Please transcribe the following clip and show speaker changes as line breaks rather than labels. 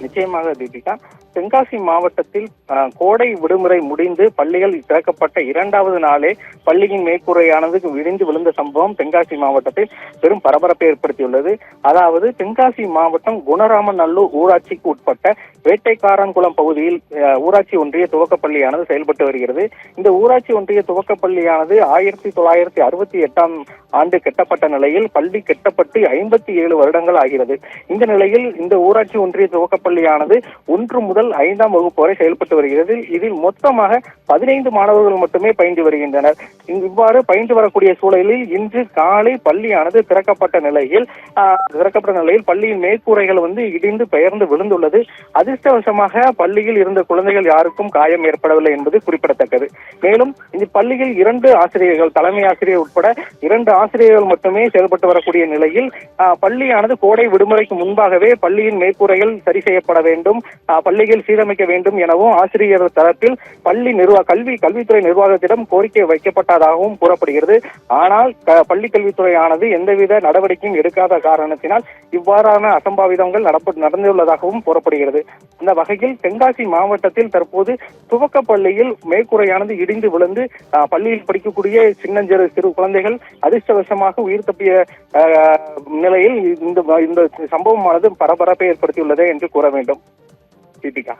நிச்சயமாக தீபிகா. தென்காசி மாவட்டத்தில் கோடை விடுமுறை முடிந்து பள்ளிகள் திறக்கப்பட்ட 2வது நாளே பள்ளியின் மேற்கூரையானது இடிந்து விழுந்த சம்பவம் தென்காசி மாவட்டத்தில் பெரும் பரபரப்பை ஏற்படுத்தியுள்ளது. அதாவது தென்காசி மாவட்டம் குணராமநல்லூர் ஊராட்சிக்கு உட்பட்ட வேட்டைக்காரன்குளம் பகுதியில் ஊராட்சி ஒன்றிய துவக்கப்பள்ளியானது செயல்பட்டு வருகிறது. இந்த ஊராட்சி ஒன்றிய துவக்கப்பள்ளியானது 1968ஆம் ஆண்டு கட்டப்பட்ட நிலையில் பள்ளி கட்டப்பட்டு 57 வருடங்கள் ஆகிறது. இந்த நிலையில் இந்த ஊராட்சி ஒன்றிய துவக்கப்பள்ளியானது 1 முதல் 5ஆம் வகுப்பு வரை செயல்பட்டு வருகிறது. இதில் மொத்தமாக 15 மாணவர்கள் மட்டுமே பயின்று வருகின்றனர். இவ்வாறு பயின்று வரக்கூடிய சூழலில் இன்று காலை பள்ளியானது திறக்கப்பட்ட நிலையில் பள்ளியின் மேற்கூரைகள் இடிந்து பெயர்ந்து விழுந்துள்ளது. அதிர்ஷ்டவசமாக பள்ளியில் இருந்த குழந்தைகள் யாருக்கும் காயம் ஏற்படவில்லை என்பது குறிப்பிடத்தக்கது. மேலும் இந்த பள்ளியில் 2 ஆசிரியர்கள், தலைமை ஆசிரியர் உட்பட 2 ஆசிரியர்கள் மட்டுமே செயல்பட்டு வரக்கூடிய நிலையில் பள்ளியானது கோடை விடுமுறைக்கு முன்பாகவே பள்ளியின் மேற்கூரைகள் சரி செய்யப்பட வேண்டும், பள்ளிகள் சீரமைக்க வேண்டும் எனவும் ஆசிரியர் தரப்பில் கல்வித்துறை நிர்வாகத்திடம் கோரிக்கை வைக்கப்பட்டதாகவும் கூறப்படுகிறது. ஆனால் பள்ளி கல்வித்துறையானது எந்தவித நடவடிக்கையும் எடுக்காத காரணத்தினால் இவ்வாறான அசம்பாவிதங்கள் நடந்துள்ளதாகவும் கூறப்படுகிறது. இந்த வகையில் தென்காசி மாவட்டத்தில் தற்போது துவக்க பள்ளியில் மேற்கூரையானது இடிந்து விழுந்து பள்ளியில் படிக்கக்கூடிய சிறு குழந்தைகள் அதிர்ஷ்டவசமாக உயிர் தப்பிய நிலையில் இந்த சம்பவமானது பரபரப்பை ஏற்படுத்தியுள்ளது என்று கூற வேண்டும். தீபிகா.